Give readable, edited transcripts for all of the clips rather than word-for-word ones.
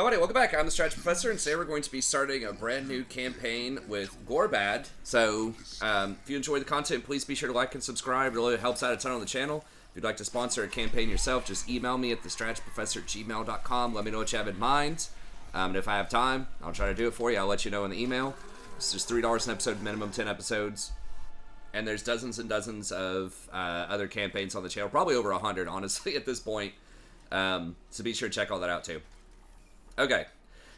Alrighty, welcome back. I'm the Strategy Professor, and today we're going to be starting a brand new campaign with Gorbad. So, if you enjoy the content, please be sure to like and subscribe. It really helps out a ton on the channel. If you'd like to sponsor a campaign yourself, just email me at thestrategyprofessor@gmail.com. Let me know what you have in mind. And if I have time, I'll try to do it for you. I'll let you know in the email. It's just $3 an episode, minimum 10 episodes. And there's dozens and dozens of other campaigns on the channel. Probably over 100, honestly, at this point. So be sure to check all that out, too. Okay,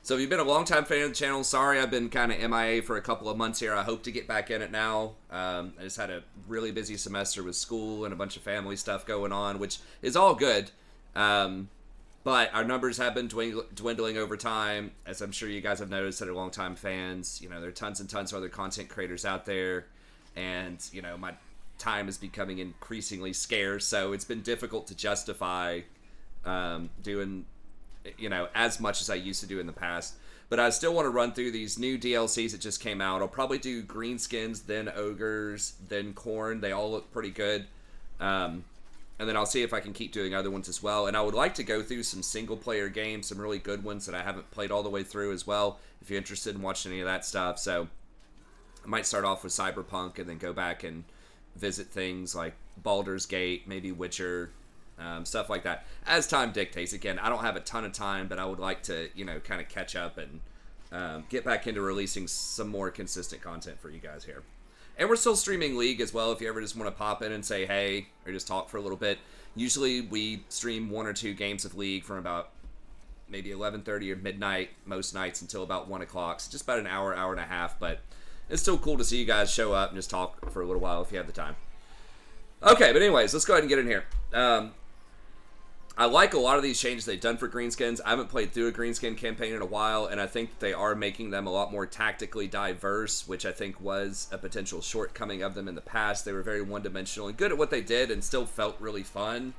so if you've been a long-time fan of the channel, sorry I've been kind of MIA for a couple of months here. I hope to get back in it now. I just had a really busy semester with school and a bunch of family stuff going on, which is all good. But our numbers have been dwindling over time, as I'm sure you guys have noticed that are long-time fans. You know, there are tons and tons of other content creators out there, and, you know, my time is becoming increasingly scarce, so it's been difficult to justify doing, you know, as much as I used to do in the past. But I still want to run through these new DLCs that just came out. I'll probably do Greenskins, then Ogres, then Corn. They all look pretty good. And then I'll see if I can keep doing other ones as well. And I would like to go through some single-player games, some really good ones that I haven't played all the way through as well, if you're interested in watching any of that stuff. So I might start off with Cyberpunk and then go back and visit things like Baldur's Gate, maybe Witcher, stuff like that, as time dictates. Again, I don't have a ton of time, but I would like to, you know, kind of catch up and get back into releasing some more consistent content for you guys here. And we're still streaming League as well, if you ever just want to pop in and say hey, or just talk for a little bit. Usually we stream 1 or 2 games of League from about maybe 11:30 or midnight most nights until about 1 o'clock. So just about an hour, hour and a half, but it's still cool to see you guys show up and just talk for a little while if you have the time. Okay, but anyways, let's go ahead and get in here. I like a lot of these changes they've done for Greenskins. I haven't played through a Greenskin campaign in a while, and I think they are making them a lot more tactically diverse, which I think was a potential shortcoming of them in the past. They were very one-dimensional and good at what they did and still felt really fun,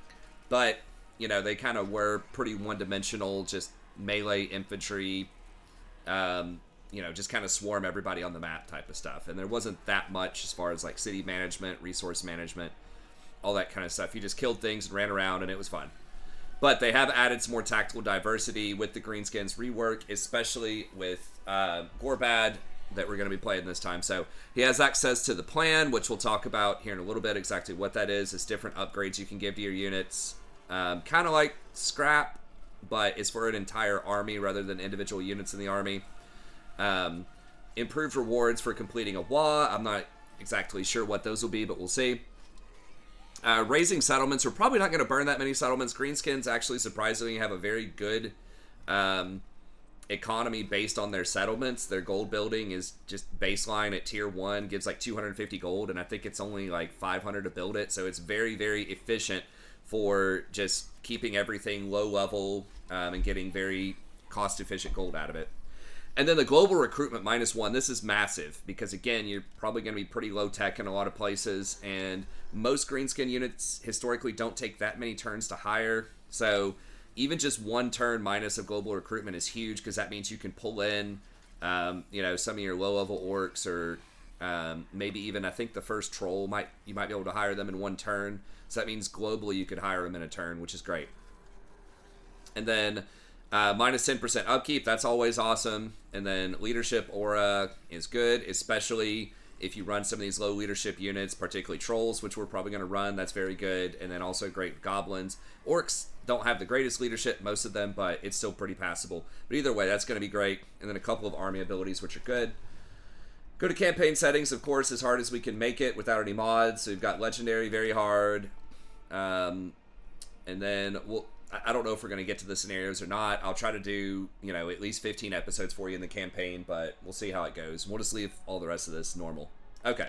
but, you know, they kind of were pretty one-dimensional, just melee infantry, you know, just kind of swarm everybody on the map type of stuff. And there wasn't that much as far as, like, city management, resource management, all that kind of stuff. You just killed things and ran around, and it was fun. But they have added some more tactical diversity with the Greenskins rework, especially with Gorbad that we're going to be playing this time. So he has access to the plan, which we'll talk about here in a little bit, exactly what that is. It's different upgrades you can give to your units. Kind of like Scrap, but it's for an entire army rather than individual units in the army. Improved rewards for completing a WA. I'm not exactly sure what those will be, but we'll see. Raising settlements. We're probably not going to burn that many settlements. Greenskins actually surprisingly have a very good economy based on their settlements. Their gold building is just baseline at tier 1, gives like 250 gold, and I think it's only like 500 to build it, so it's very, very efficient for just keeping everything low level and getting very cost-efficient gold out of it. And then the global recruitment -1, this is massive because, again, you're probably going to be pretty low tech in a lot of places, and most Greenskin units historically don't take that many turns to hire. So even just 1 turn minus of global recruitment is huge because that means you can pull in, you know, some of your low-level orcs or maybe even, I think the first troll, you might be able to hire them in 1 turn. So that means globally you could hire them in a turn, which is great. And then minus 10% upkeep, that's always awesome. And then leadership aura is good, especially if you run some of these low leadership units, particularly trolls, which we're probably going to run. That's very good. And then also great goblins. Orcs don't have the greatest leadership, most of them, but it's still pretty passable. But either way, that's going to be great. And then a couple of army abilities, which are good. Go to campaign settings, of course, as hard as we can make it without any mods. So we've got legendary, very hard. And then I don't know if we're going to get to the scenarios or not. I'll try to do, you know, at least 15 episodes for you in the campaign, but we'll see how it goes. We'll just leave all the rest of this normal. Okay.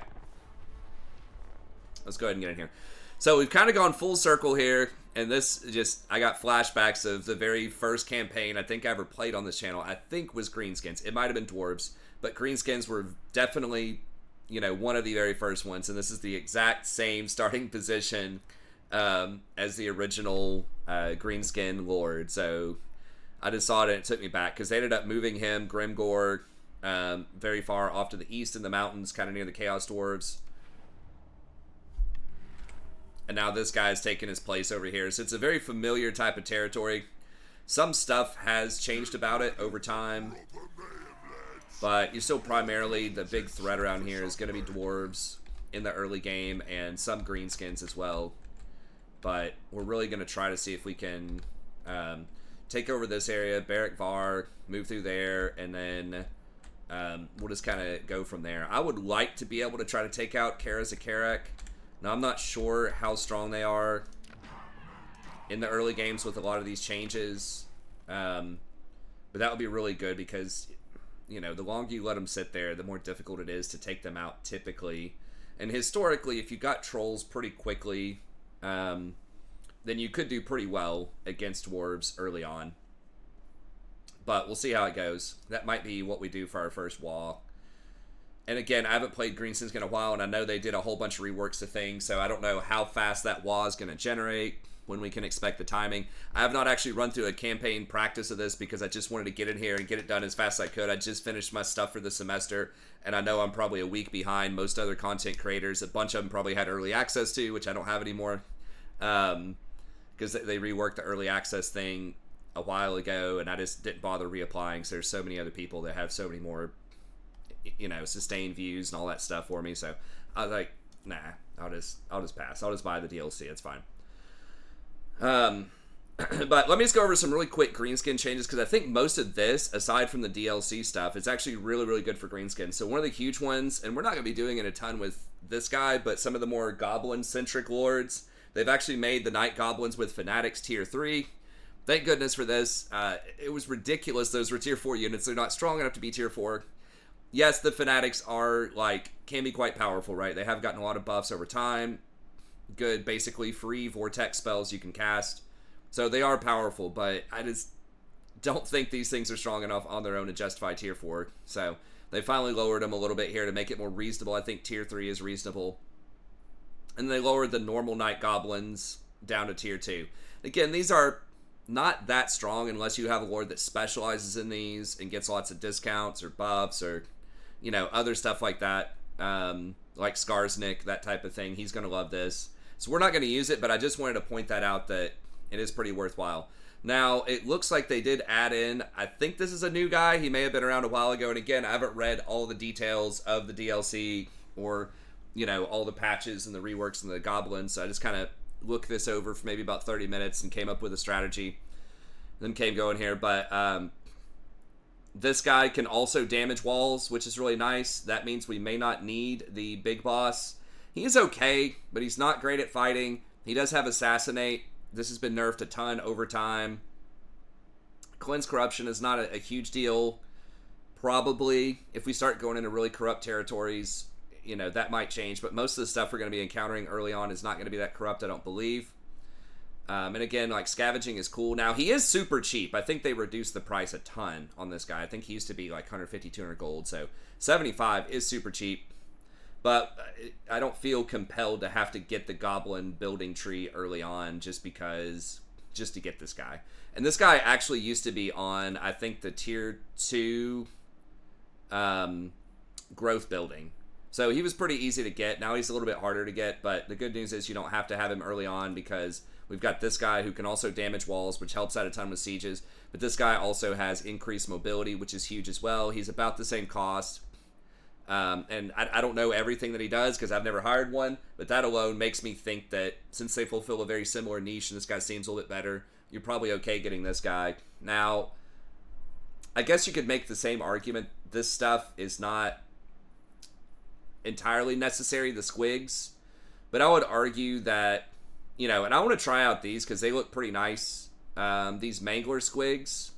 Let's go ahead and get in here. So we've kind of gone full circle here, and this just, I got flashbacks of the very first campaign I think I ever played on this channel. I think was Greenskins. It might have been Dwarves, but Greenskins were definitely, you know, one of the very first ones, and this is the exact same starting position as the original Greenskin Lord. So I just saw it and it took me back because they ended up moving him, Grimgor, very far off to the east in the mountains, kind of near the Chaos Dwarves. And now this guy's taking his place over here. So it's a very familiar type of territory. Some stuff has changed about it over time, but you're still primarily, the big threat around here is going to be dwarves in the early game, and some greenskins as well. But we're really going to try to see if we can take over this area, Barrack Var, move through there, and then we'll just kind of go from there. I would like to be able to try to take out Karak. Now, I'm not sure how strong they are in the early games with a lot of these changes, but that would be really good because, you know, the longer you let them sit there, the more difficult it is to take them out typically. And historically, if you got trolls pretty quickly, then you could do pretty well against dwarves early on. But we'll see how it goes. That might be what we do for our first wall. And again, I haven't played Greenskins in a while, and I know they did a whole bunch of reworks to things, so I don't know how fast that wall is going to generate, when we can expect the timing. I have not actually run through a campaign practice of this because I just wanted to get in here and get it done as fast as I could. I just finished my stuff for the semester, and I know I'm probably a week behind most other content creators. A bunch of them probably had early access to, which I don't have anymore, because they reworked the early access thing a while ago, and I just didn't bother reapplying. So there's so many other people that have so many more, you know, sustained views and all that stuff for me. So I was like, nah, I'll just pass. I'll just buy the DLC. It's fine. But let me just go over some really quick greenskin changes, because I think most of this, aside from the DLC stuff, is actually really, really good for greenskin. So one of the huge ones, and we're not going to be doing it a ton with this guy, but some of the more goblin-centric lords, they've actually made the Night Goblins with Fanatics Tier 3. Thank goodness for this. It was ridiculous. Those were Tier 4 units. They're not strong enough to be Tier 4. Yes, the Fanatics are, can be quite powerful, right? They have gotten a lot of buffs over time. Good, basically free vortex spells you can cast. So they are powerful, but I just don't think these things are strong enough on their own to justify Tier 4. So they finally lowered them a little bit here to make it more reasonable. I think Tier 3 is reasonable. And they lowered the normal Night Goblins down to Tier 2. Again, these are not that strong unless you have a lord that specializes in these and gets lots of discounts or buffs or, you know, other stuff like that. Like Skarsnik, that type of thing. He's going to love this. So we're not going to use it, but I just wanted to point that out, that it is pretty worthwhile. Now, it looks like they did add in, I think this is a new guy. He may have been around a while ago. And again, I haven't read all the details of the DLC or, you know, all the patches and the reworks and the goblins. So I just kind of looked this over for maybe about 30 minutes and came up with a strategy. Then came going here. But this guy can also damage walls, which is really nice. That means we may not need the big boss. He is okay, but he's not great at fighting. He does have Assassinate. This has been nerfed a ton over time. Cleanse Corruption is not a huge deal. Probably, if we start going into really corrupt territories, you know, that might change. But most of the stuff we're going to be encountering early on is not going to be that corrupt, I don't believe. And again, scavenging is cool. Now, he is super cheap. I think they reduced the price a ton on this guy. I think he used to be 150, 200 gold. So 75 is super cheap. But I don't feel compelled to have to get the goblin building tree early on just to get this guy. And this guy actually used to be on, I think, the Tier 2 growth building. So he was pretty easy to get. Now he's a little bit harder to get, but the good news is you don't have to have him early on, because we've got this guy who can also damage walls, which helps out a ton with sieges. But this guy also has increased mobility, which is huge as well. He's about the same cost. And I don't know everything that he does because I've never hired one, but that alone makes me think that since they fulfill a very similar niche and this guy seems a little bit better, you're probably okay getting this guy. Now, I guess you could make the same argument. This stuff is not entirely necessary, the squigs, but I would argue that, you know, and I want to try out these because they look pretty nice. These Mangler squigs.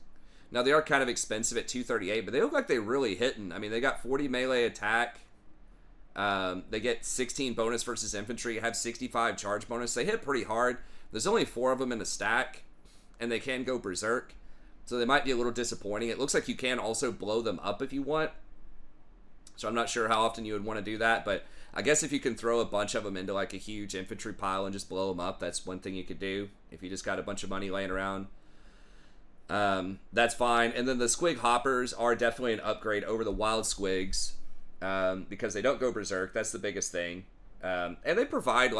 Now, they are kind of expensive at 238, but they look like they're really hitting. I mean, they got 40 melee attack. They get 16 bonus versus infantry, have 65 charge bonus. They hit pretty hard. There's only 4 of them in the stack, and they can go berserk. So they might be a little disappointing. It looks like you can also blow them up if you want. So I'm not sure how often you would want to do that, but I guess if you can throw a bunch of them into a huge infantry pile and just blow them up, that's one thing you could do if you just got a bunch of money laying around. That's fine. And then the squig hoppers are definitely an upgrade over the wild squigs, because they don't go berserk. That's the biggest thing. And they provide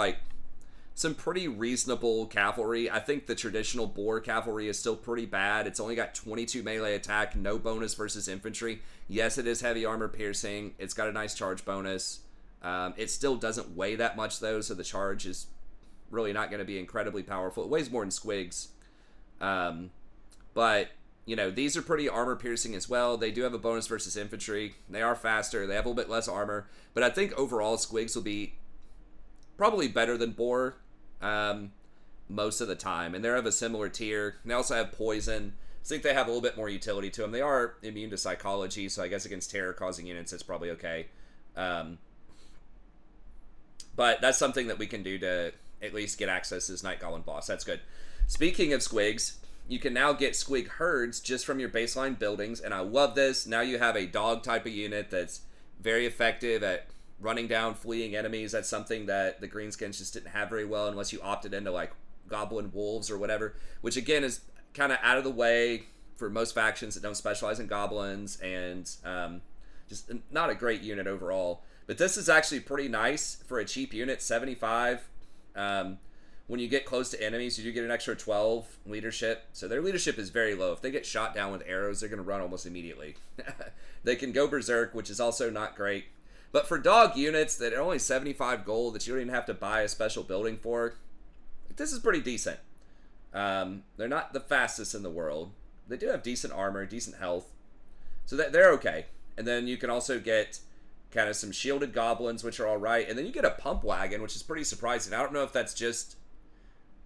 some pretty reasonable cavalry. I think the traditional boar cavalry is still pretty bad. It's only got 22 melee attack, no bonus versus infantry. Yes, it is heavy armor piercing. It's got a nice charge bonus. It still doesn't weigh that much, though, so the charge is really not going to be incredibly powerful. It weighs more than squigs. But, you know, these are pretty armor piercing as well. They do have a bonus versus infantry. They are faster. They have a little bit less armor. But I think overall squigs will be probably better than boar most of the time. And they're of a similar tier. They also have poison. I think they have a little bit more utility to them. They are immune to psychology, so I guess against terror-causing units, it's probably okay. But that's something that we can do to at least get access to this Night Goblin boss. That's good. Speaking of squigs, you can now get squig herds just from your baseline buildings, and I love this. Now you have a dog type of unit that's very effective at running down fleeing enemies. That's something that the Greenskins just didn't have very well unless you opted into like goblin wolves or whatever, which again is kind of out of the way for most factions that don't specialize in goblins, and just not a great unit overall. But this is actually pretty nice for a cheap unit, 75. When you get close to enemies, you do get an extra 12 leadership. So their leadership is very low. If they get shot down with arrows, they're going to run almost immediately. They can go berserk, which is also not great. But for dog units that are only 75 gold, that you don't even have to buy a special building for, this is pretty decent. They're not the fastest in the world. They do have decent armor, decent health. So they're okay. And then you can also get kind of some shielded goblins, which are all right. And then you get a pump wagon, which is pretty surprising. I don't know if that's just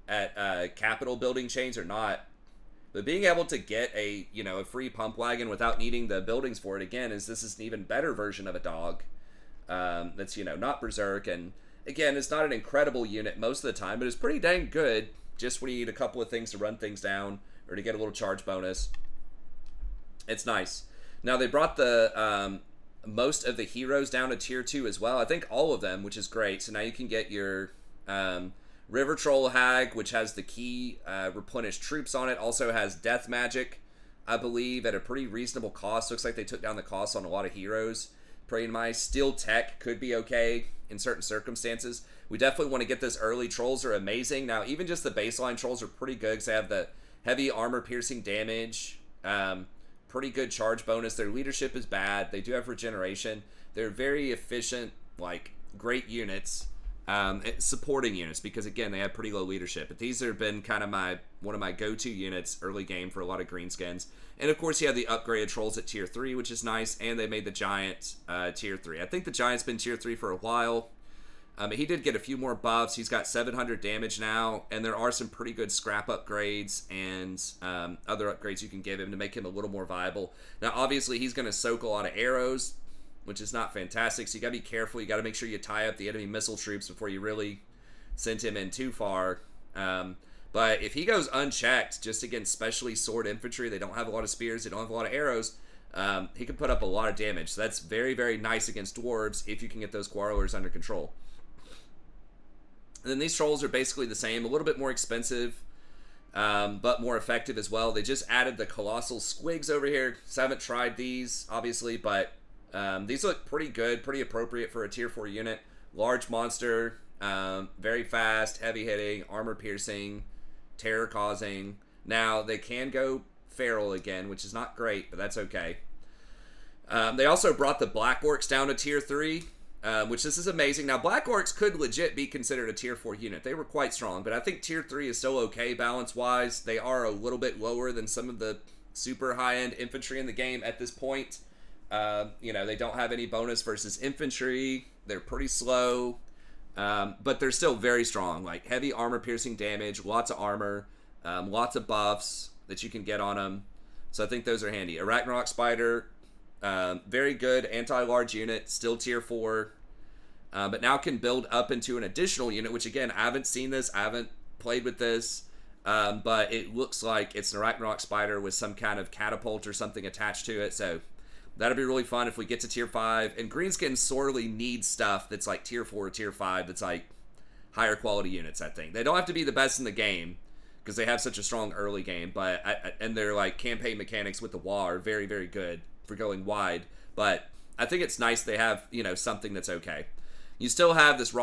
at capital building chains or not. But being able to get a free pump wagon without needing the buildings for it, again, this is an even better version of a dog. That's, not berserk. And again, it's not an incredible unit most of the time, but it's pretty dang good just when you need a couple of things to run things down or to get a little charge bonus. It's nice. Now, they brought the most of the heroes down to tier 2 as well. I think all of them, which is great. So now you can get your River Troll Hag, which has the key replenish troops on it. Also has death magic, I believe, at a pretty reasonable cost. Looks like they took down the cost on a lot of heroes. Pretty nice. Steel Tech could be okay in certain circumstances. We definitely want to get this early. Trolls are amazing. Now, even just the baseline trolls are pretty good because they have the heavy armor piercing damage. Pretty good charge bonus. Their leadership is bad. They do have regeneration. They're very efficient, like, great units. Supporting units, because again, they have pretty low leadership. But these have been kind of one of my go-to units early game for a lot of Greenskins. And of course, you have the upgraded trolls at tier 3, which is nice, and they made the giant tier 3. I think the giant's been tier 3 for a while. He did get a few more buffs. He's got 700 damage now, and there are some pretty good scrap upgrades and other upgrades you can give him to make him a little more viable. Now, obviously, he's going to soak a lot of arrows, which is not fantastic, so you gotta be careful. You gotta make sure you tie up the enemy missile troops before you really send him in too far. But if he goes unchecked, just against specially sword infantry, they don't have a lot of spears, they don't have a lot of arrows, he can put up a lot of damage. So that's very, very nice against dwarves if you can get those quarrelers under control. And then these trolls are basically the same, a little bit more expensive, but more effective as well. They just added the colossal squigs over here. So I haven't tried these, obviously, but these look pretty good, pretty appropriate for a tier 4 unit. Large monster, very fast, heavy hitting, armor piercing, terror causing. Now, they can go feral again, which is not great, but that's okay. They also brought the Black Orcs down to tier 3, which this is amazing. Now, Black Orcs could legit be considered a tier 4 unit. They were quite strong, but I think tier 3 is still okay balance-wise. They are a little bit lower than some of the super high-end infantry in the game at this point. They don't have any bonus versus infantry. They're pretty slow, but they're still very strong. Like heavy armor piercing damage, lots of armor, lots of buffs that you can get on them. So I think those are handy. Arachnarok Spider, very good anti-large unit, still tier 4, but now can build up into an additional unit, which again, I haven't seen this, I haven't played with this, but it looks like it's an Arachnarok Spider with some kind of catapult or something attached to it, so that'll be really fun if we get to tier 5. And Greenskins sorely need stuff that's like tier 4 or tier 5 that's like higher quality units, I think. They don't have to be the best in the game because they have such a strong early game, but and their like campaign mechanics with the wall are very, very good for going wide. But I think it's nice they have, something that's okay. You still have this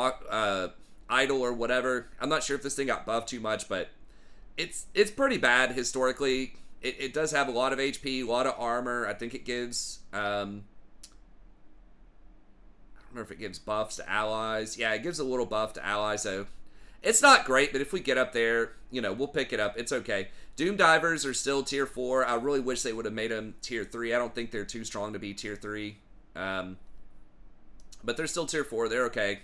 idle or whatever. I'm not sure if this thing got buffed too much, but it's pretty bad historically. It does have a lot of HP, a lot of armor. I think it gives, I don't remember if it gives buffs to allies. Yeah, it gives a little buff to allies, so it's not great, but if we get up there, you know, we'll pick it up. It's okay. Doom Divers are still tier 4. I really wish they would have made them tier 3. I don't think they're too strong to be tier 3. But they're still tier 4. They're okay.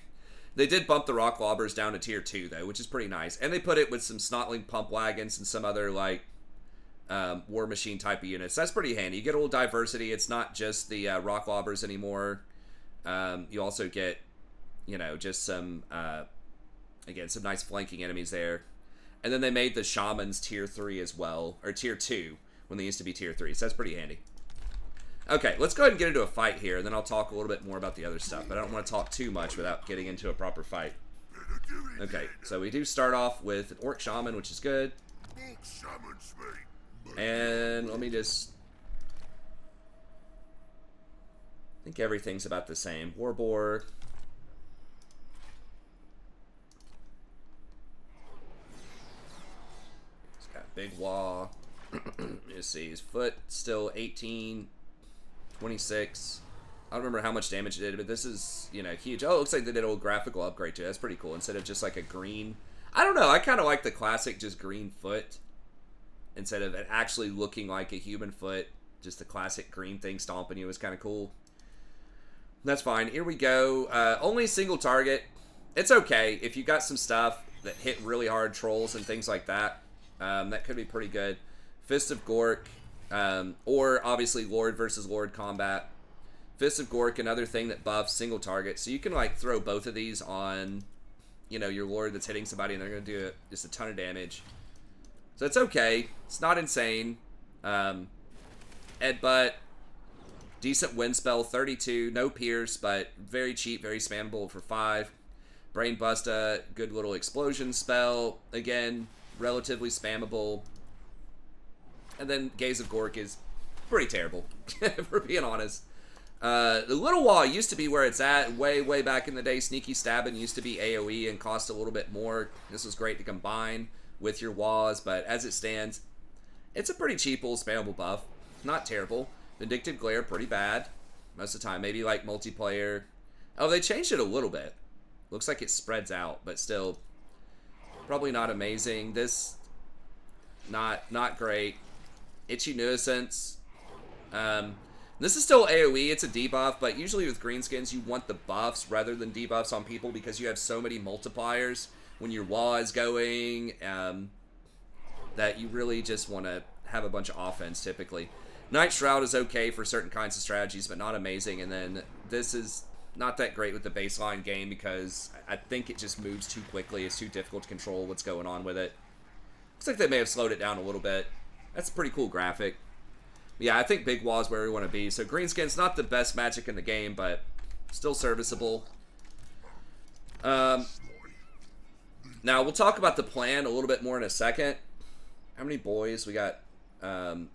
They did bump the Rock Lobbers down to tier 2, though, which is pretty nice. And they put it with some Snotling Pump Wagons and some other, like, War Machine type of units. That's pretty handy. You get a little diversity. It's not just the Rock Lobbers anymore. You also get, you know, just some, again, some nice flanking enemies there. And then they made the Shamans tier 3 as well, or tier 2, when they used to be tier 3. So that's pretty handy. Okay, let's go ahead and get into a fight here, and then I'll talk a little bit more about the other stuff. But I don't want to talk too much without getting into a proper fight. Okay, so we do start off with an Orc Shaman, which is good. And let me just... I think everything's about the same. Warboar. He's got big wall. Let's see, his foot still 18, 26. I don't remember how much damage it did, but this is, you know, huge. Oh, it looks like they did a little graphical upgrade too. That's pretty cool. Instead of just like a green... I don't know, I kind of like the classic just green foot. Instead of it actually looking like a human foot. Just the classic green thing stomping you is kind of cool. That's fine. Here we go. Only single target. It's okay. If you got some stuff that hit really hard, trolls and things like that, that could be pretty good. Fist of Gork, or obviously Lord versus Lord combat. Fist of Gork, another thing that buffs single target. So you can like throw both of these on, you know, your Lord that's hitting somebody and they're going to do just a ton of damage. So it's okay. It's not insane. Headbutt. Decent wind spell, 32. No pierce, but very cheap, very spammable for 5. Brain Busta, good little explosion spell. Again, relatively spammable. And then Gaze of Gork is pretty terrible, if we're being honest. The Little Wall used to be where it's at way back in the day. Sneaky Stabbing used to be AoE and cost a little bit more. This was great to combine with your Walls, but as it stands, it's a pretty cheap little spammable buff. Not terrible. Vindictive Glare, pretty bad most of the time. Maybe like multiplayer. Oh, they changed it a little bit. Looks like it spreads out, but still probably not amazing. This, not great. Itchy Nuisance. This is still AoE. It's a debuff, but usually with Greenskins, you want the buffs rather than debuffs on people because you have so many multipliers when your wall is going that you really just want to have a bunch of offense typically. Night Shroud is okay for certain kinds of strategies, but not amazing. And then this is not that great with the baseline game because I think it just moves too quickly. It's too difficult to control what's going on with it. Looks like they may have slowed it down a little bit. That's a pretty cool graphic. Yeah, I think Big Wall is where we want to be. So Greenskin's not the best magic in the game, but still serviceable. Now, we'll talk about the plan a little bit more in a second. How many boys? We got 1,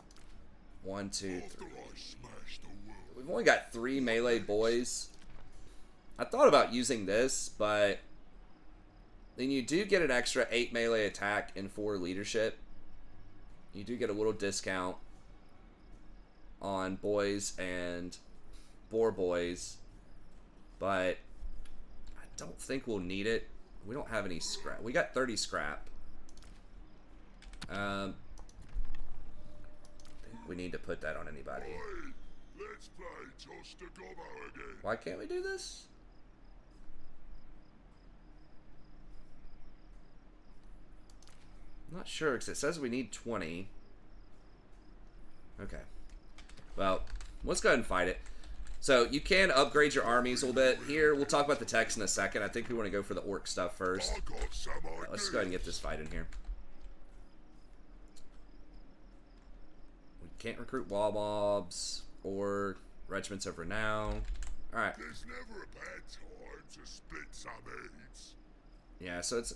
2, 3. We've only got 3 melee boys. I thought about using this, but then you do get an extra 8 melee attack and 4 leadership. You do get a little discount on boys and boar boys, but I don't think we'll need it. We don't have any scrap. We got 30 scrap. I think we need to put that on anybody. Let's play Toss the Gobbo again. Why can't we do this? I'm not sure, because it says we need 20. Okay. Well, let's go ahead and fight it. So, you can upgrade your armies a little bit. Here, we'll talk about the text in a second. I think we want to go for the orc stuff first. Let's go ahead and get this fight in here. We can't recruit wall mobs or regiments of renown. Alright. There's never a bad time to split some heads. Yeah, so it's...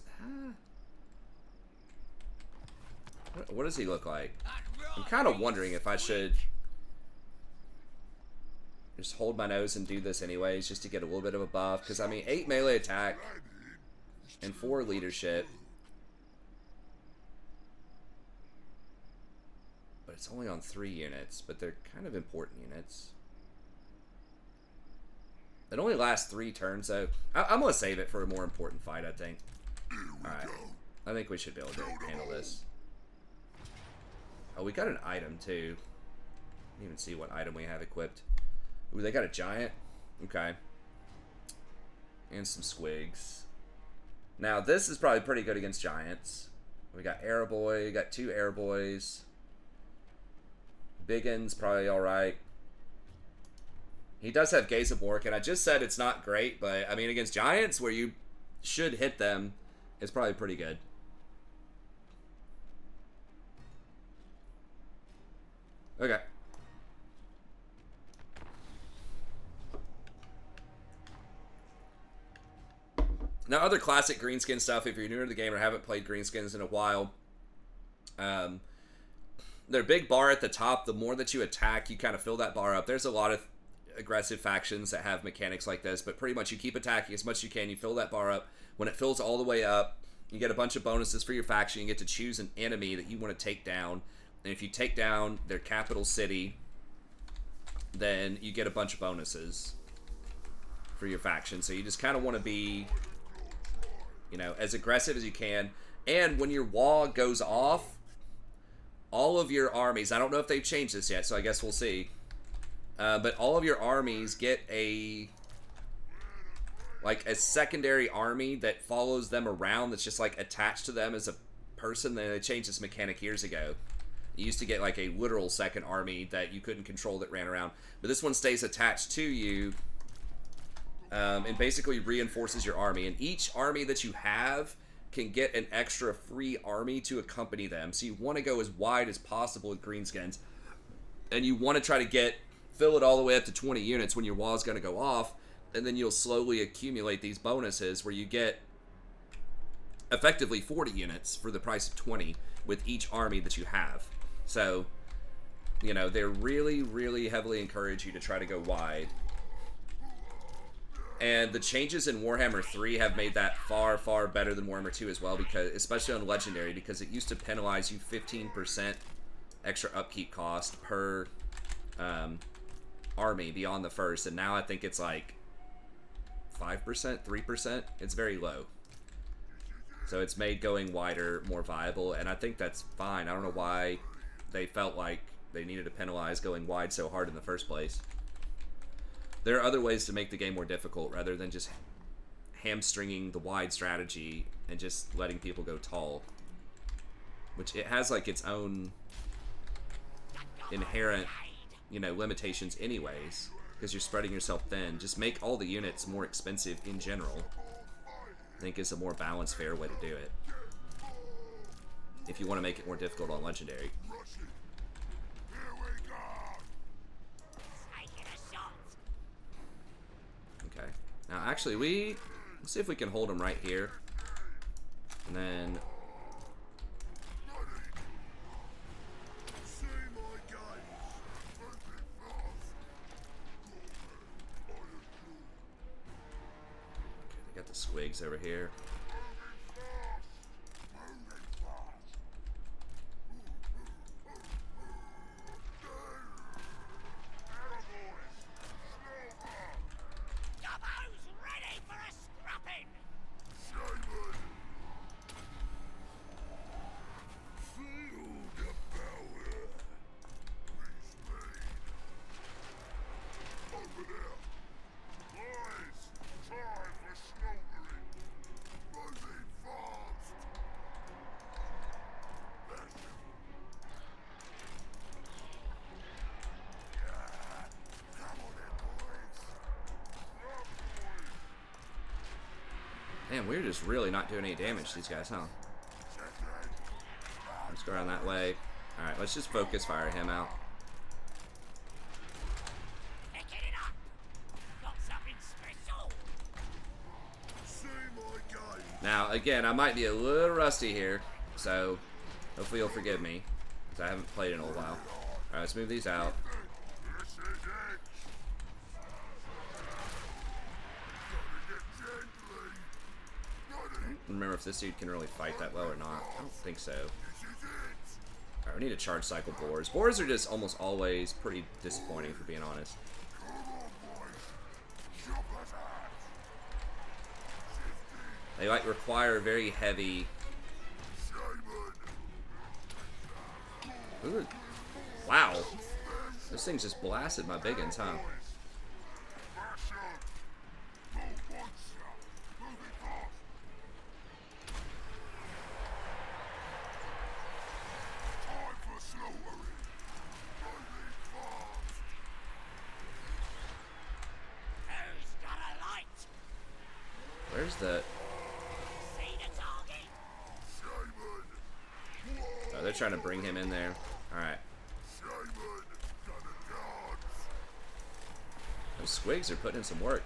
What does he look like? I'm kind of wondering if I should just hold my nose and do this anyways, just to get a little bit of a buff. Because, I mean, 8 melee attack and 4 leadership. But it's only on 3 units, but they're kind of important units. It only lasts 3 turns, though. I'm going to save it for a more important fight, I think. Alright. I think we should be able to handle this. Oh, we got an item, too. I didn't even see what item we have equipped. Ooh, they got a giant. Okay. And some squigs. Now, this is probably pretty good against giants. We got Airboy. We got 2 Airboys. Biggin's probably alright. He does have Gaze of Bork, and I just said it's not great, but, I mean, against giants, where you should hit them, it's probably pretty good. Okay. Now, other classic Greenskin stuff, if you're new to the game or haven't played Greenskins in a while, their big bar at the top, the more that you attack, you kind of fill that bar up. There's a lot of aggressive factions that have mechanics like this, but pretty much you keep attacking as much as you can. You fill that bar up. When it fills all the way up, you get a bunch of bonuses for your faction. You get to choose an enemy that you want to take down. And if you take down their capital city, then you get a bunch of bonuses for your faction. So you just kind of want to be, you know, as aggressive as you can. And when your wall goes off, all of your armies, I don't know if they've changed this yet, so I guess we'll see. But all of your armies get a secondary army that follows them around, that's just like attached to them as a person. They changed this mechanic years ago. You used to get like a literal second army that you couldn't control that ran around, but this one stays attached to you, and basically reinforces your army. And each army that you have can get an extra free army to accompany them. So you want to go as wide as possible with Greenskins, and you want to try to fill it all the way up to 20 units when your wall is going to go off, and then you'll slowly accumulate these bonuses where you get effectively 40 units for the price of 20 with each army that you have. So, you know, they really, really heavily encourage you to try to go wide. And the changes in Warhammer 3 have made that far, far better than Warhammer 2 as well, because, especially on Legendary, because it used to penalize you 15% extra upkeep cost per army beyond the first, and now I think it's like 5%, 3%. It's very low. So it's made going wider more viable, and I think that's fine. I don't know why they felt like they needed to penalize going wide so hard in the first place. There are other ways to make the game more difficult rather than just hamstringing the wide strategy and just letting people go tall. Which it has like its own inherent, you know, limitations anyways, because you're spreading yourself thin. Just make all the units more expensive in general. I think it's a more balanced, fair way to do it. If you want to make it more difficult on Legendary. Okay. Now, actually, let's see if we can hold them right here. And then... got the squigs over here. Man, we're just really not doing any damage to these guys, huh? Let's go around that way. Alright, let's just focus fire him out. Now, again, I might be a little rusty here, so hopefully you'll forgive me, because I haven't played in a while. Alright, let's move these out. don't remember if this dude can really fight that well or not. I don't think so. Alright, we need to charge cycle boars. Boars are just almost always pretty disappointing, for being honest. They like require very heavy. Ooh. Wow. Those things just blasted my biggins, huh? Where's the... Oh, they're trying to bring him in there. Alright. Those squigs are putting in some work.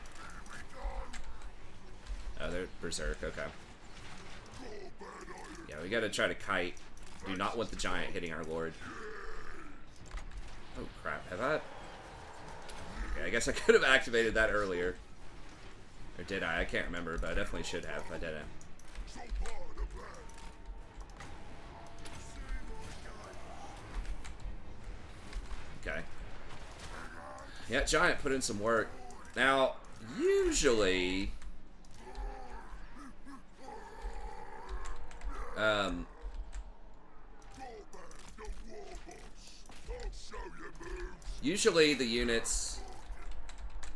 Oh, they're berserk. Okay. Yeah, we gotta try to kite. Do not want the giant hitting our lord. Oh, crap. Have I... Okay, I guess I could have activated that earlier. Or did I? I can't remember, but I definitely should have if I didn't. Okay. Yeah, giant put in some work. Now, usually... Usually the units...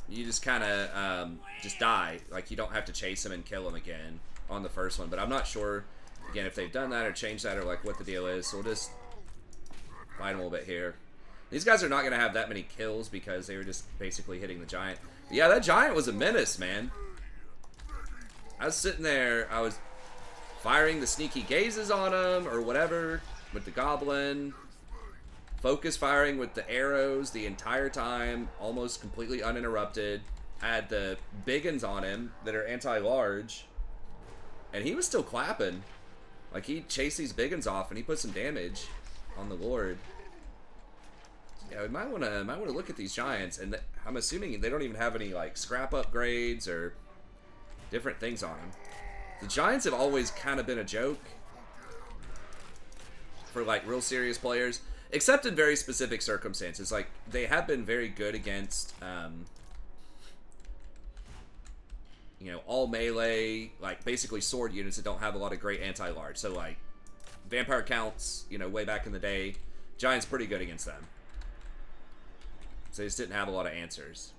You just kind of just die. Like, you don't have to chase them and kill them again on the first one. But I'm not sure, again, if they've done that or changed that or, like, what the deal is. So we'll just fight them a little bit here. These guys are not going to have that many kills because they were just basically hitting the giant. But yeah, that giant was a menace, man. I was sitting there, I was firing the sneaky gazes on him or whatever with the goblin. Focus firing with the arrows the entire time, almost completely uninterrupted. I had the biggins on him that are anti-large, and he was still clapping. Like, he chased these biggins off, and he put some damage on the lord. Yeah, we might want to look at these giants, and I'm assuming they don't even have any like scrap upgrades or different things on them. The giants have always kind of been a joke for like real serious players. Except in very specific circumstances. Like, they have been very good against, you know, all melee, like, basically sword units that don't have a lot of great anti-large. So, like, vampire counts, you know, way back in the day, giants pretty good against them. So they just didn't have a lot of answers.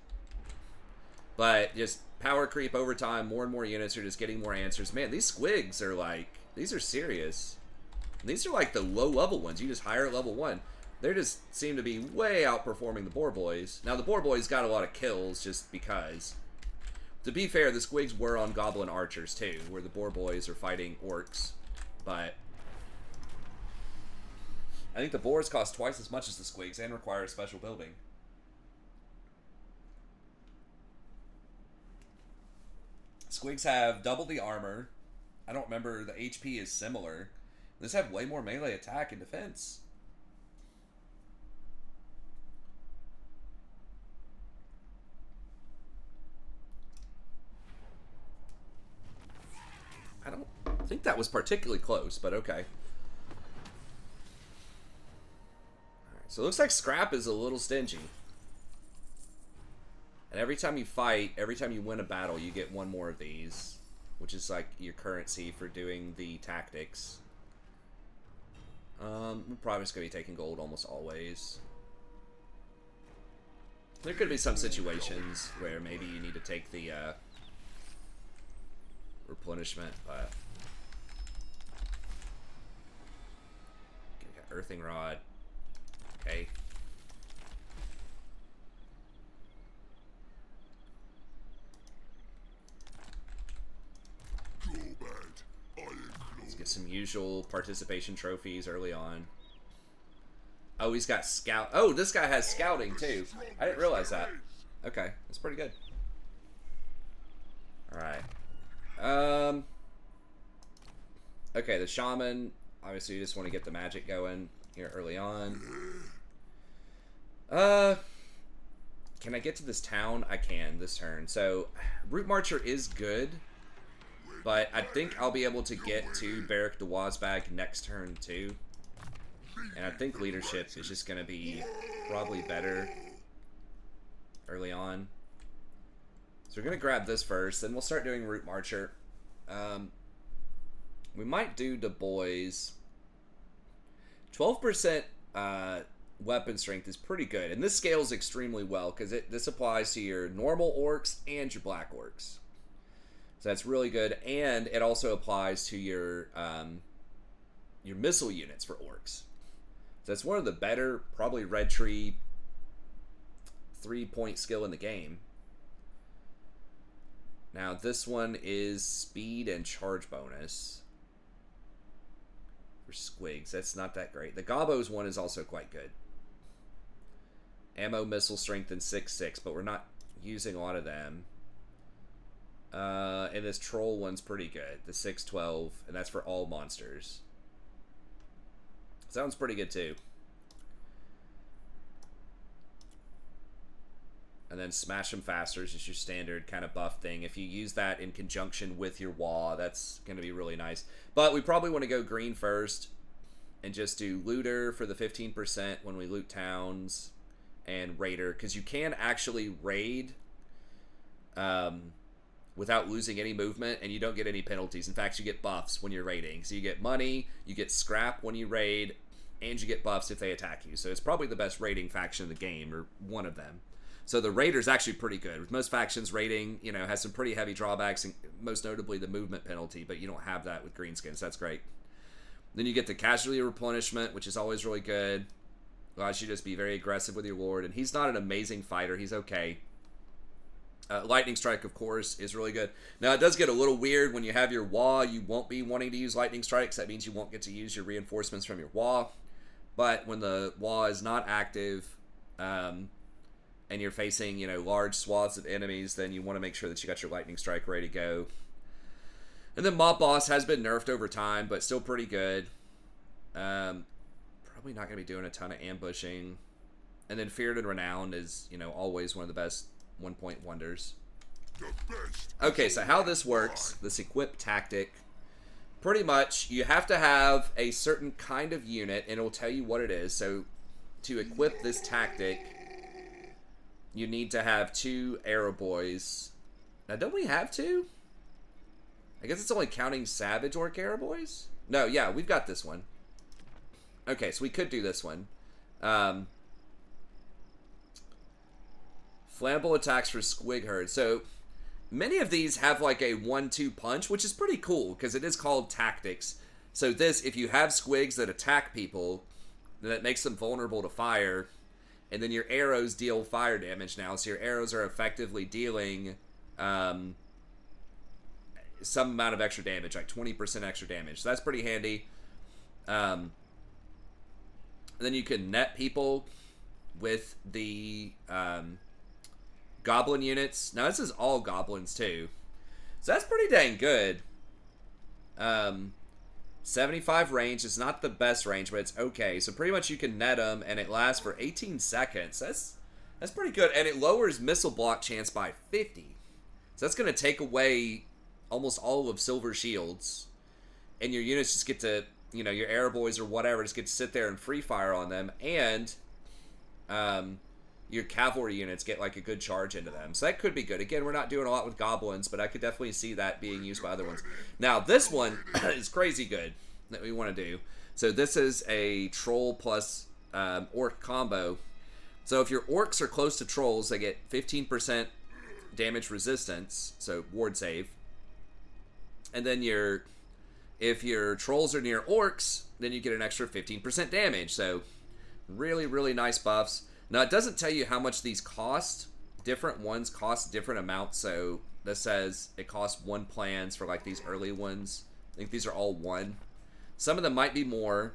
But just power creep over time, more and more units are just getting more answers. Man, these squigs are, like, these are serious. These are like the low-level ones. You just hire at level 1. They just seem to be way outperforming the Boar Boys. Now, the Boar Boys got a lot of kills just because. To be fair, the Squigs were on Goblin Archers, too, where the Boar Boys are fighting Orcs. But I think the Boars cost twice as much as the Squigs and require a special building. Squigs have double the armor. I don't remember, the HP is similar. These have way more melee attack and defense. I don't think that was particularly close, but okay. Alright, so it looks like scrap is a little stingy. And every time you fight, every time you win a battle, you get one more of these, which is like your currency for doing the tactics. We're probably just going to be taking gold almost always. There could be some situations where maybe you need to take the replenishment, but... Okay, we got Earthing Rod. Okay. Let's get some usual participation trophies early on. Oh, he's got scout. Oh, this guy has scouting too. I didn't realize that. Okay, that's pretty good. Alright. Okay, the shaman. Obviously, you just want to get the magic going here early on. Can I get to this town? I can this turn. So, Root Marcher is good. But I think I'll be able to get to Barrack the Wazbag next turn too. And I think leadership is just going to be probably better early on. So we're going to grab this first, then we'll start doing Root Marcher. We might do Du Bois. 12% weapon strength is pretty good. And this scales extremely well because this applies to your normal orcs and your black orcs. So that's really good. And it also applies to your missile units for orcs. So that's one of the better, probably red tree 3-point skill in the game. Now this one is speed and charge bonus for squigs. That's not that great. The Gobos one is also quite good. Ammo, missile strength, and 6/6, but we're not using a lot of them. And this troll one's pretty good. The 6/12, and that's for all monsters. Sounds pretty good too. And then Smash Them Faster is just your standard kind of buff thing. If you use that in conjunction with your wall, that's going to be really nice. But we probably want to go green first and just do Looter for the 15% when we loot towns and Raider. Because you can actually raid without losing any movement, and you don't get any penalties. In fact, you get buffs when you're raiding. So you get money, you get scrap when you raid, and you get buffs if they attack you. So it's probably the best raiding faction in the game, or one of them. So the Raider's actually pretty good. With most factions, raiding, has some pretty heavy drawbacks, and most notably the movement penalty, but you don't have that with Greenskins. That's great. Then you get the Casualty Replenishment, which is always really good. Allows you to just be very aggressive with your Lord, and he's not an amazing fighter. He's okay. Lightning Strike, of course, is really good. Now, it does get a little weird when you have your wall. You won't be wanting to use Lightning Strikes. That means you won't get to use your reinforcements from your wall. But when the wall is not active, and you're facing, large swaths of enemies, then you want to make sure that you got your Lightning Strike ready to go. And then Mob Boss has been nerfed over time, but still pretty good. Probably not going to be doing a ton of ambushing. And then Feared and Renowned is, always one of the best 1-point wonders. Okay, so how this works, this equip tactic, pretty much you have to have a certain kind of unit, and it will tell you what it is. So to equip this tactic, you need to have 2 Arrow Boys. Now, don't we have 2? I guess it's only counting Savage Orc Arrow Boys? No, yeah, we've got this one. Okay, so we could do this one. Flammable attacks for Squig Herd. So, many of these have like a 1-2 punch, which is pretty cool, because it is called tactics. So this, if you have squigs that attack people, then it makes them vulnerable to fire. And then your arrows deal fire damage now. So your arrows are effectively dealing some amount of extra damage, like 20% extra damage. So that's pretty handy. And then you can net people with the goblin units. Now this is all goblins too. So that's pretty dang good. 75 range is not the best range, but it's okay. So pretty much you can net them, and it lasts for 18 seconds. That's pretty good, and it lowers missile block chance by 50. So that's going to take away almost all of Silver Shields, and your units just get to, your Arrow Boys or whatever, just get to sit there and free fire on them, and your cavalry units get like a good charge into them. So that could be good. Again, we're not doing a lot with goblins, but I could definitely see that being used by other ones. Now, this one is crazy good that we want to do. So this is a troll plus orc combo. So if your orcs are close to trolls, they get 15% damage resistance, so ward save. And then if your trolls are near orcs, then you get an extra 15% damage. So really, really nice buffs. Now, it doesn't tell you how much these cost. Different ones cost different amounts. So this says it costs 1 plans for like these early ones. I think these are all 1. Some of them might be more.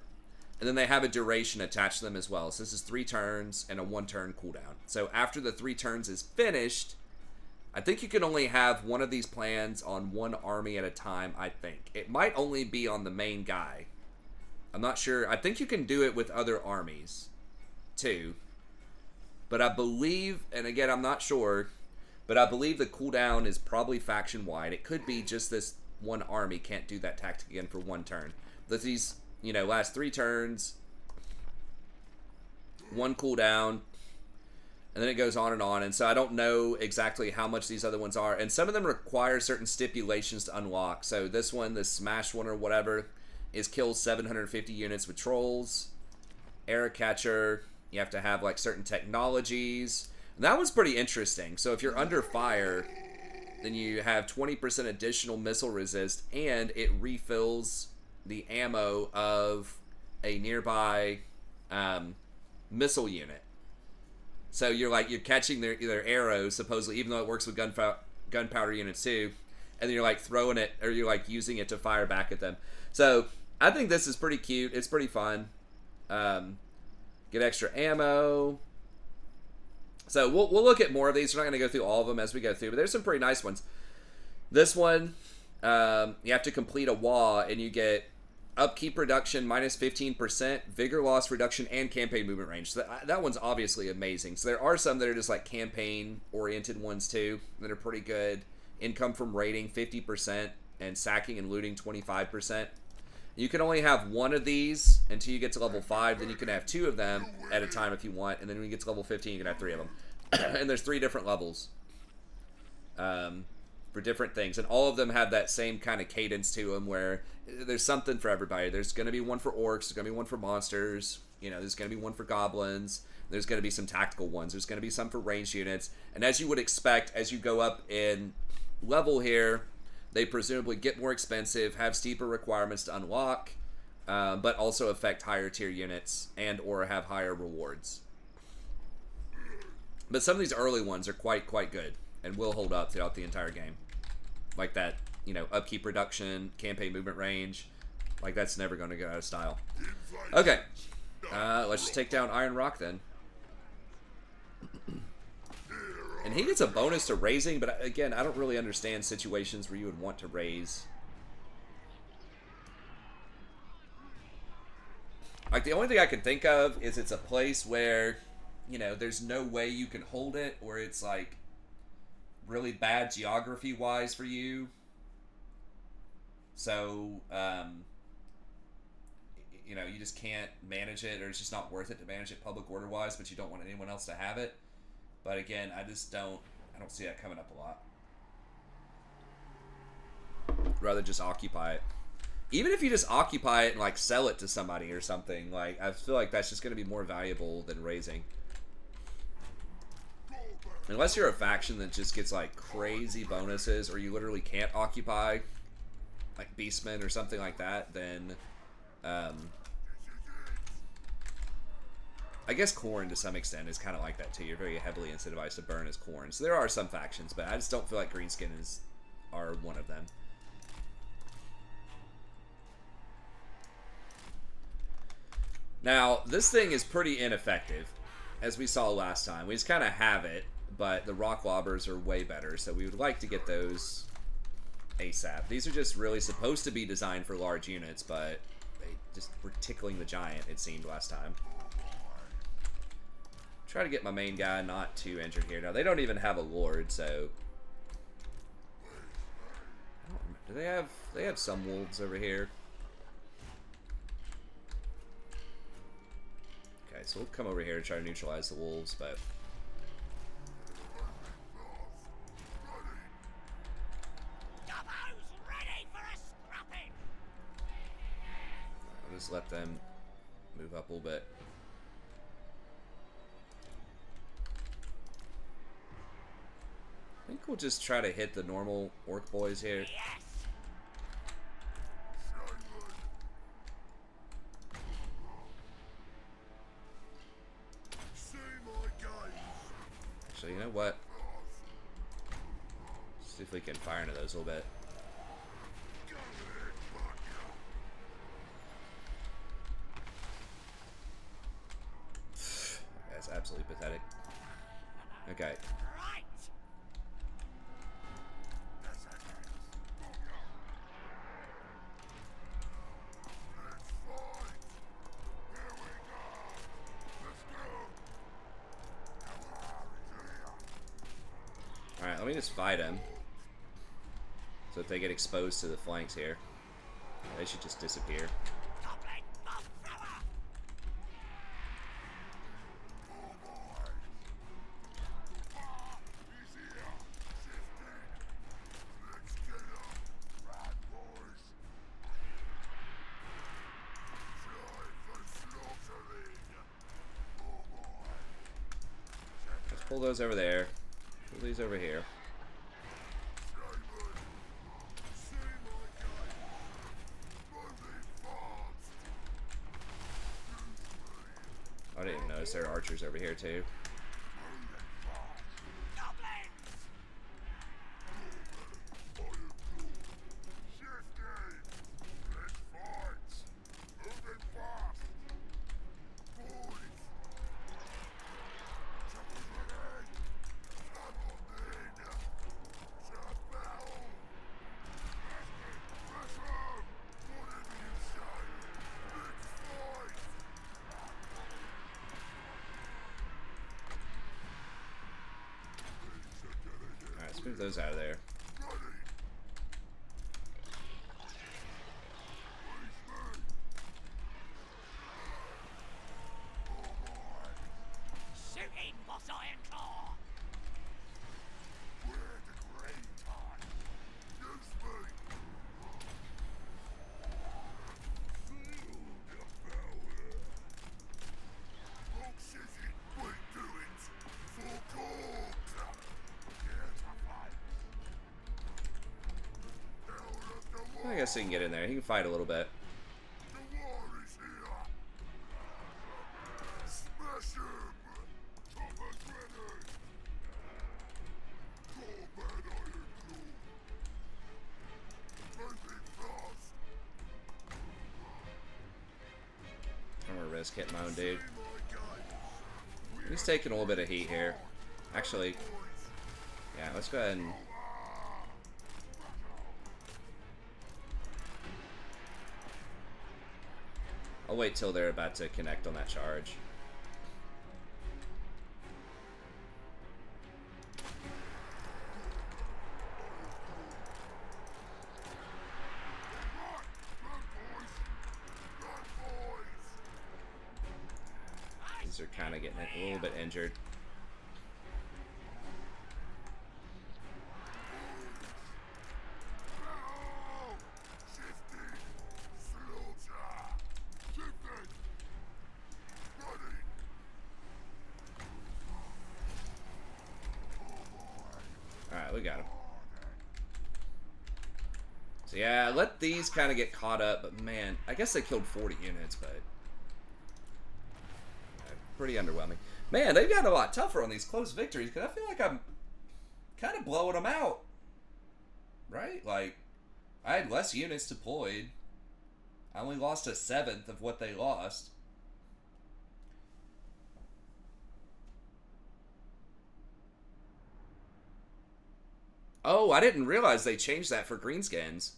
And then they have a duration attached to them as well. So this is 3 turns and a 1-turn cooldown. So after the 3 turns is finished, I think you can only have one of these plans on 1 army at a time, I think. It might only be on the main guy. I'm not sure. I think you can do it with other armies, too. But I believe, and again, I'm not sure, but I believe the cooldown is probably faction-wide. It could be just this one army can't do that tactic again for one turn. But these, you know, last 3 turns, 1 cooldown, and then it goes on. And so I don't know exactly how much these other ones are. And some of them require certain stipulations to unlock. So this one, the Smash one or whatever, is kill 750 units with trolls. Arrow Catcher, you have to have like certain technologies. And that was pretty interesting. So if you're under fire, then you have 20% additional missile resist, and it refills the ammo of a nearby missile unit. So you're catching their arrows, supposedly, even though it works with gunpowder units too, and then you're like throwing it, or you're like using it to fire back at them. So I think this is pretty cute. It's pretty fun. Get extra ammo. So we'll look at more of these. We're not going to go through all of them as we go through, but there's some pretty nice ones. This one, you have to complete a wall, and you get upkeep reduction minus 15%, vigor loss reduction, and campaign movement range. So that one's obviously amazing. So there are some that are just like campaign-oriented ones too that are pretty good. Income from raiding 50%, and sacking and looting 25%. You can only have one of these until you get to level 5. Then you can have 2 of them at a time if you want. And then when you get to level 15, you can have 3 of them. And there's 3 different levels for different things. And all of them have that same kind of cadence to them where there's something for everybody. There's going to be one for orcs. There's going to be one for monsters. You know, there's going to be one for goblins. There's going to be some tactical ones. There's going to be some for ranged units. And as you would expect, as you go up in level here, they presumably get more expensive, have steeper requirements to unlock, but also affect higher tier units and or have higher rewards. But some of these early ones are quite good and will hold up throughout the entire game. Like that, you know, upkeep reduction, campaign movement range. Like that's never going to go out of style. Okay, let's just take down Iron Rock then. And he gets a bonus to raising, but again, I don't really understand situations where you would want to raise. Like, the only thing I can think of is it's a place where, you know, there's no way you can hold it, or it's, like, really bad geography-wise for you. So, you know, you just can't manage it, or it's just not worth it to manage it public order-wise, but you don't want anyone else to have it. But again, I don't see that coming up a lot. Rather just occupy it. Even if you just occupy it and like sell it to somebody or something, like I feel like that's just going to be more valuable than raising. Unless you're a faction that just gets like crazy bonuses, or you literally can't occupy, like Beastmen or something like that, then I guess Khorne to some extent is kind of like that too. You're very heavily incentivized to burn as Khorne. So there are some factions, but I just don't feel like Greenskins are one of them. Now, this thing is pretty ineffective, as we saw last time. We just kind of have it, but the rock lobbers are way better, so we would like to get those ASAP. These are just really supposed to be designed for large units, but they just were tickling the giant, it seemed, last time. Try to get my main guy not too injured here. Now, they don't even have a lord, so... I don't remember. Do they have some wolves over here? Okay, so we'll come over here and try to neutralize the wolves, but... I'll just let them move up a little bit. I think we'll just try to hit the normal orc boys here. Actually, you know what? See if we can fire into those a little bit. That's absolutely pathetic. Okay. Alright, let me just fight him. So if they get exposed to the flanks here, they should just disappear. Let's pull those over there. Pull these over here. I didn't even notice there are archers over here too. Let's move those out of there. Shooting, Boss Ironclaw! I guess he can get in there. He can fight a little bit. I'm gonna risk hitting my own dude. He's taking a little bit of heat here. Actually, yeah, let's go ahead and... I'll wait till they're about to connect on that charge. These are kind of getting a little bit injured. Alright, we got him. So yeah, let these kind of get caught up, but man, I guess they killed 40 units, but pretty underwhelming. Man, they've gotten a lot tougher on these close victories, because I feel like I'm kind of blowing them out. Right? Like, I had less units deployed. I only lost a seventh of what they lost. Oh, I didn't realize they changed that for Greenskins.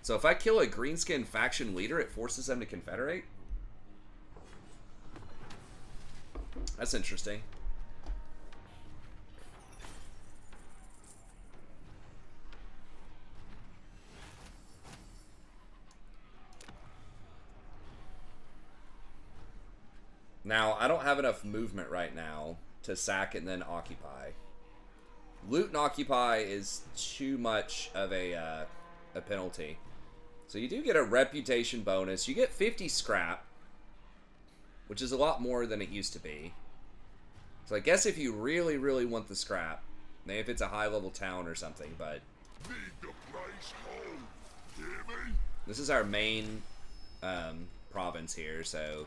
So if I kill a Greenskin faction leader, it forces them to confederate? That's interesting. Now, I don't have enough movement right now to sack and then occupy. Loot and occupy is too much of a penalty. So you do get a reputation bonus. You get 50 scrap, which is a lot more than it used to be. So I guess if you really, really want the scrap, maybe if it's a high-level town or something, but... This is our main province here, so...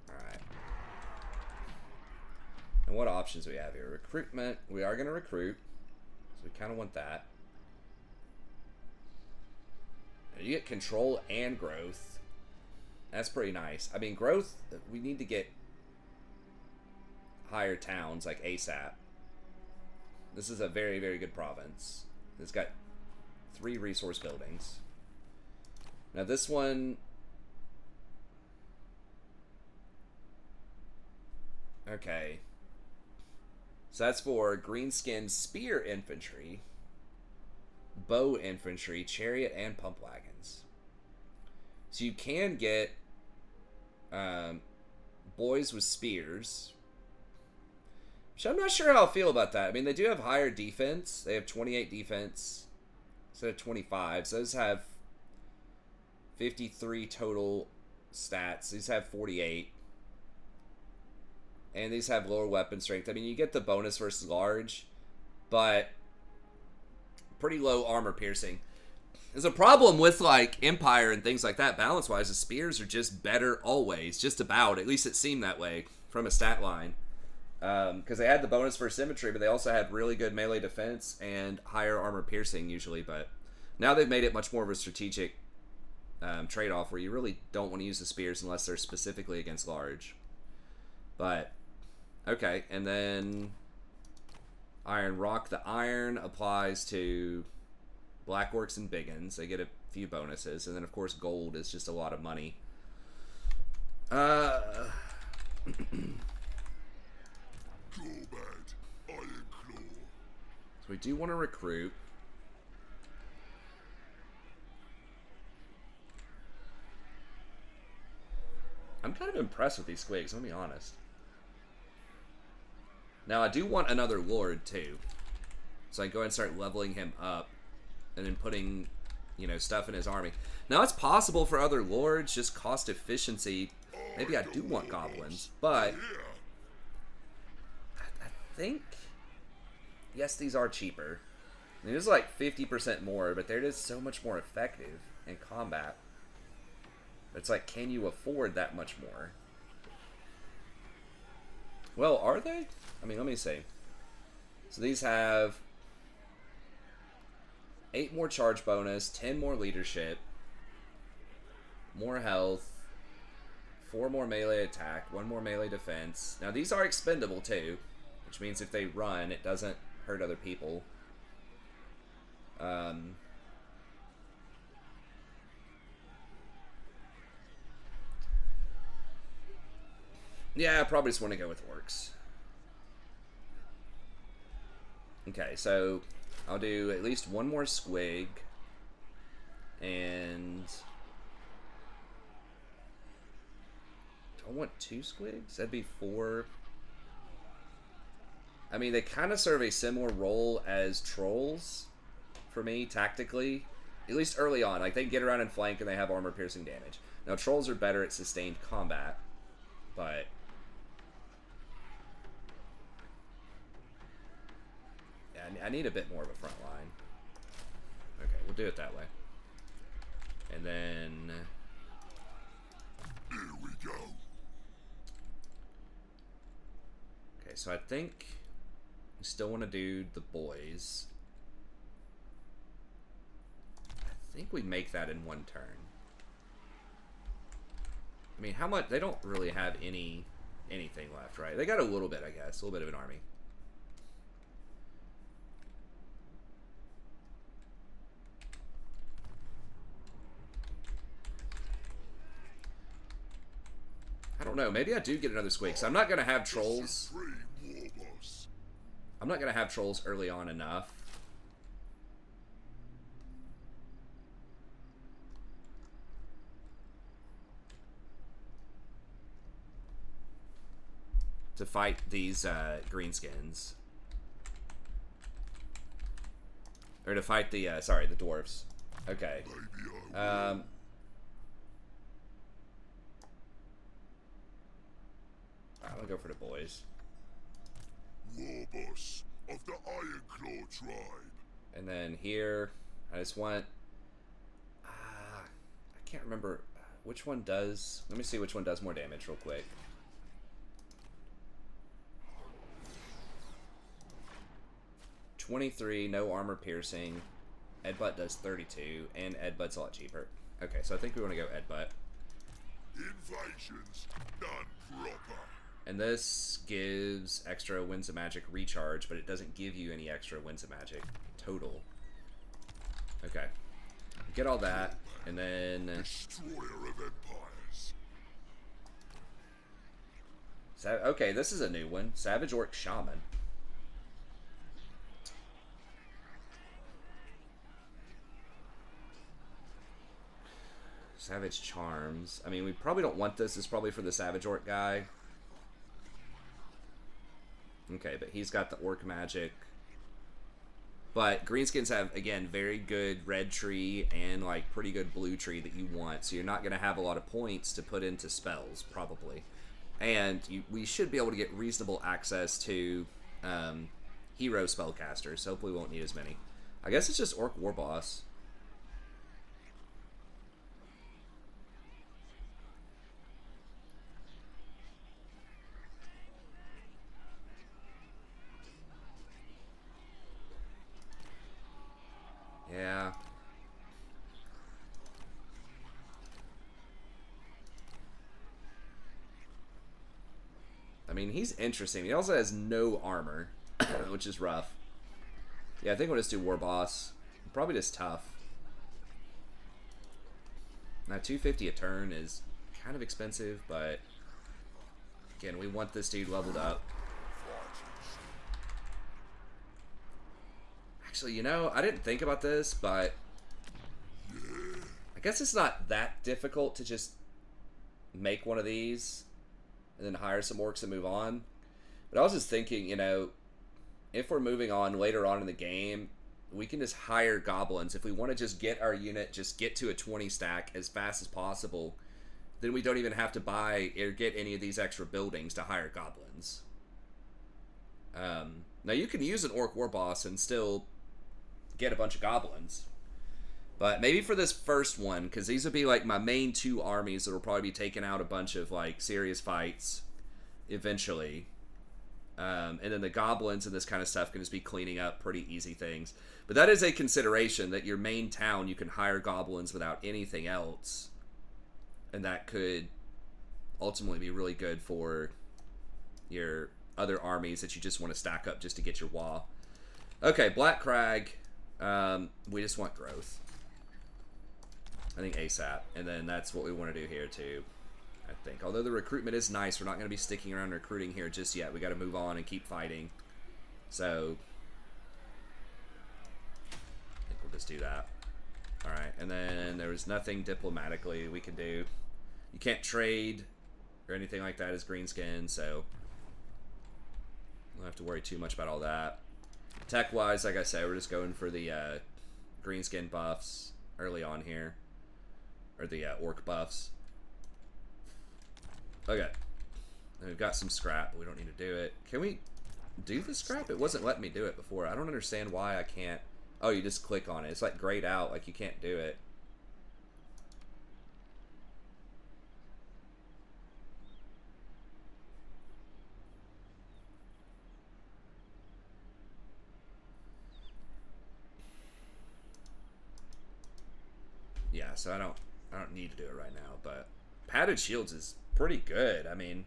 Alright. And what options do we have here? Recruitment. We are going to recruit, so we kind of want that. You get control and growth. That's pretty nice. I mean, growth, we need to get higher towns like ASAP. This is a very, very good province. It's got 3 resource buildings. Now this one... Okay. So that's for Greenskins spear infantry, bow infantry, chariot, and pump wagons. So you can get boys with spears, which I'm not sure how I feel about that. I mean, they do have higher defense. They have 28 defense instead of 25. So those have 53 total stats. These have 48. And these have lower weapon strength. I mean, you get the bonus versus large, but pretty low armor piercing. There's a problem with, like, Empire and things like that, balance-wise. The spears are just better always, just about. At least it seemed that way from a stat line. Because they had the bonus for symmetry, but they also had really good melee defense and higher armor piercing usually. But now they've made it much more of a strategic trade-off where you really don't want to use the spears unless they're specifically against large. But, okay, and then Iron Rock. The iron applies to Black Orcs and Biggins. They get a few bonuses. And then, of course, gold is just a lot of money. Gorbad, Iron Claw. So we do want to recruit. I'm kind of impressed with these squigs, let me be honest. Now, I do want another Lord, too. So I can go ahead and start leveling him up. And then putting, you know, stuff in his army. Now, it's possible for other Lords, just cost efficiency. Maybe I do want Goblins. But I think, yes, these are cheaper. I mean, it's like 50% more, but they're just so much more effective in combat. It's like, can you afford that much more? Well, are they? I mean, let me see. So these have 8 more charge bonus, 10 more leadership, more health, 4 more melee attack, 1 more melee defense. Now, these are expendable, too, which means if they run, it doesn't hurt other people. Yeah, I probably just want to go with orcs. Okay, so I'll do at least 1 more squig. And do I want 2 squigs? That'd be 4. I mean, they kind of serve a similar role as trolls for me, tactically. At least early on. Like, they can get around and flank and they have armor-piercing damage. Now, trolls are better at sustained combat, but yeah, I need a bit more of a front line. Okay, we'll do it that way. And then Here we go. okay, so I think we still want to do the boys. I think we make that in 1 turn. I mean, how much? They don't really have anything left, right? They got a little bit, I guess. A little bit of an army. I don't know. Maybe I do get another squig. So I'm not going to have trolls. I'm not going to have trolls early on enough. To fight these greenskins. Or to fight the, sorry, the dwarves. Okay. I'm gonna go for the boys. War boss of the Iron Claw tribe. And then here, I just want... I can't remember which one does... Let me see which one does more damage real quick. $23, no armor piercing. Edbutt does 32, and Edbutt's a lot cheaper. Okay, so I think we want to go Edbutt. Invasions done proper. And this gives extra Winds of Magic recharge, but it doesn't give you any extra Winds of Magic total. Okay. Get all that, and then... Destroyer of empires. Okay, this is a new one. Savage Orc Shaman. Savage Charms. I mean, we probably don't want this. It's probably for the Savage Orc guy. Okay, but he's got the Orc magic. But Greenskins have, again, very good red tree and, like, pretty good blue tree that you want. So you're not going to have a lot of points to put into spells, probably. And we should be able to get reasonable access to hero spellcasters. So hopefully we won't need as many. I guess it's just Orc War Boss. Yeah. I mean, he's interesting. He also has no armor, which is rough. Yeah, I think we'll just do War Boss. Probably just tough. Now, 250 a turn is kind of expensive, but again, we want this dude leveled up. Actually, you know, I didn't think about this, but I guess it's not that difficult to just make one of these and then hire some orcs and move on. But I was just thinking, you know, if we're moving on later on in the game, we can just hire goblins. If we want to just get our unit, just get to a 20 stack as fast as possible, then we don't even have to buy or get any of these extra buildings to hire goblins. Now, you can use an Orc War Boss and still get a bunch of goblins. But maybe for this first one, because these would be like my main two armies that will probably be taking out a bunch of like serious fights eventually. And then the goblins and this kind of stuff can just be cleaning up pretty easy things. But that is a consideration, that your main town, you can hire goblins without anything else. And that could ultimately be really good for your other armies that you just want to stack up just to get your WA. Okay, Black Crag. We just want growth. I think ASAP. And then that's what we want to do here too, I think. Although the recruitment is nice, we're not going to be sticking around recruiting here just yet. We got to move on and keep fighting. So I think we'll just do that. Alright, and then there was nothing diplomatically we could do. You can't trade or anything like that as Greenskin, so we don't have to worry too much about all that. Tech-wise, like I said, we're just going for the Greenskin buffs early on here. Or the Orc buffs. Okay. And we've got some scrap, but we don't need to do it. Can we do the scrap? It wasn't letting me do it before. I don't understand why I can't. Oh, you just click on it. It's like grayed out, like you can't do it. Yeah, so I don't need to do it right now, but padded shields is pretty good. I mean,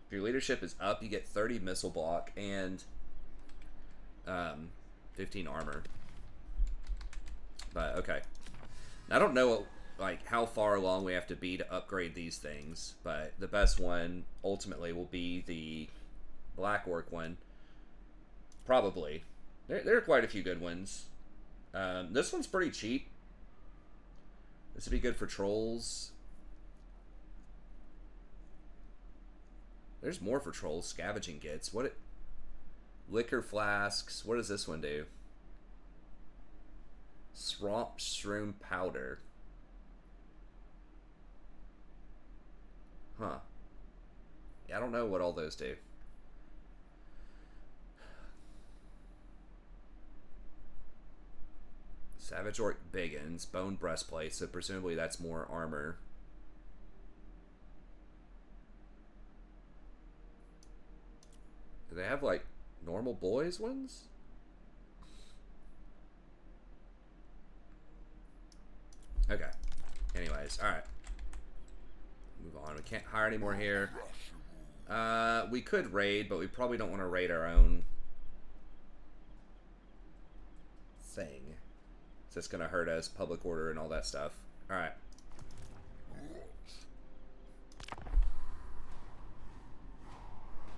if your leadership is up, you get 30 missile block and 15 armor. But okay, I don't know like how far along we have to be to upgrade these things, but the best one ultimately will be the Black Orc one. Probably. There are quite a few good ones. This one's pretty cheap. This would be good for trolls. There's more for trolls. Scavenging gets. Liquor flasks. What does this one do? Swamp shroom powder. Huh. Yeah, I don't know what all those do. Savage Orc Biggins, bone breastplate, so presumably that's more armor. Do they have like normal boys ones? Okay. Anyways, alright. Move on. We can't hire any more here. We could raid, but we probably don't want to raid our own thing. That's gonna hurt us, public order and all that stuff. Alright.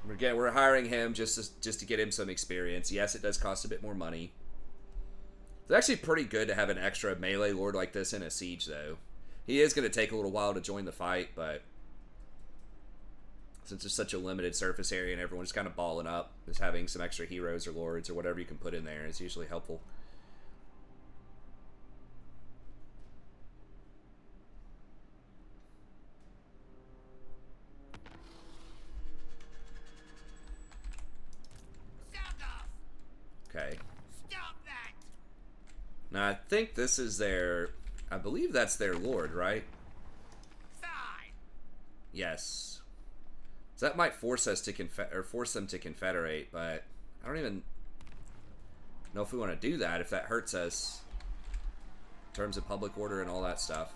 We're hiring him just to get him some experience. Yes, it does cost a bit more money. It's actually pretty good to have an extra melee lord like this in a siege, though. He is going to take a little while to join the fight, but since there's such a limited surface area and everyone's kind of balling up, just having some extra heroes or lords or whatever you can put in there is usually helpful. Sound off! Okay. Stop that! Now, I think this is their... I believe that's their lord, right? Fine! Yes. So that might force us to force them to confederate, but I don't even know if we want to do that, if that hurts us in terms of public order and all that stuff.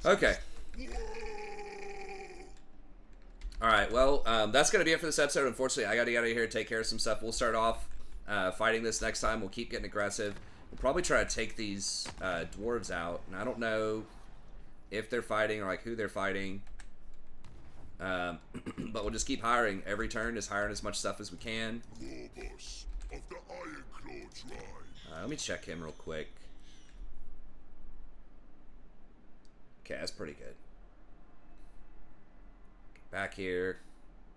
Okay. Alright, well, that's going to be it for this episode. Unfortunately, I got to get out of here and take care of some stuff. We'll start off fighting this next time. We'll keep getting aggressive. We'll probably try to take these dwarves out. And I don't know if they're fighting or like who they're fighting. But we'll just keep hiring. Every turn is hiring as much stuff as we can. Gorbad of the Ironclaw tribe. Let me check him real quick. Okay, that's pretty good. Back here.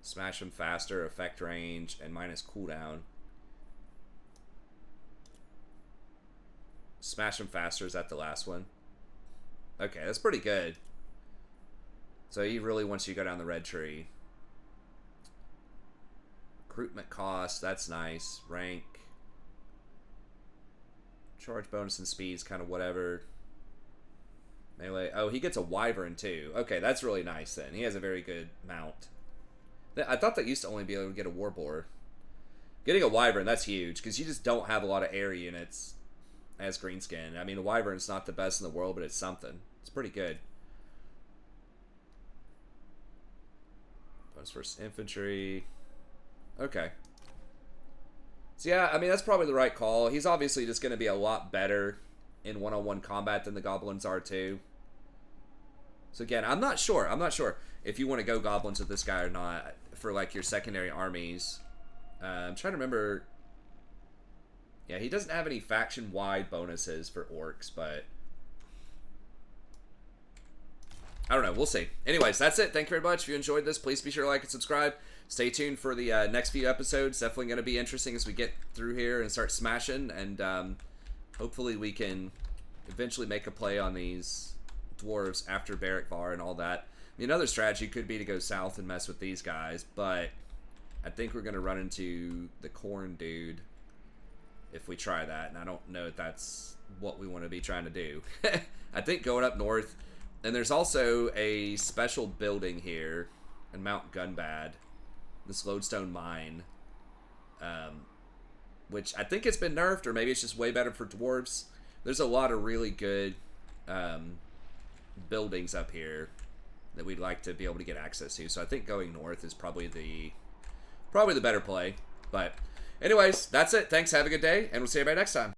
Smash him faster, effect range, and minus cooldown. Smash him faster, is that the last one? Okay, that's pretty good. So he really wants you to go down the red tree. Recruitment cost, that's nice. Rank. Charge bonus and speed's kind of whatever. Melee. Oh, he gets a wyvern too. Okay, that's really nice then. He has a very good mount. I thought that used to only be able to get a warboar. Getting a wyvern, that's huge, because you just don't have a lot of air units as Greenskin. I mean, a wyvern's not the best in the world, but it's something. It's pretty good. Bonus versus infantry. Okay. So yeah, I mean, that's probably the right call. He's obviously just going to be a lot better in one-on-one combat than the goblins are too. So again, I'm not sure if you want to go goblins with this guy or not for like your secondary armies. I'm trying to remember. Yeah, he doesn't have any faction-wide bonuses for orcs, but I don't know. We'll see. Anyways, that's it. Thank you very much. If you enjoyed this, please be sure to like and subscribe. Stay tuned for the next few episodes. Definitely going to be interesting as we get through here and start smashing, and hopefully we can eventually make a play on these dwarves after Barrack Var and all that. I mean, another strategy could be to go south and mess with these guys, but I think we're going to run into the corn dude if we try that, and I don't know if that's what we want to be trying to do. I think going up north, and there's also a special building here in Mount Gunbad, this lodestone mine, which I think it's been nerfed, or maybe it's just way better for dwarves. There's a lot of really good buildings up here that we'd like to be able to get access to. So I think going north is probably the better play. But anyways, that's it. Thanks. Have a good day, and we'll see you everybody next time.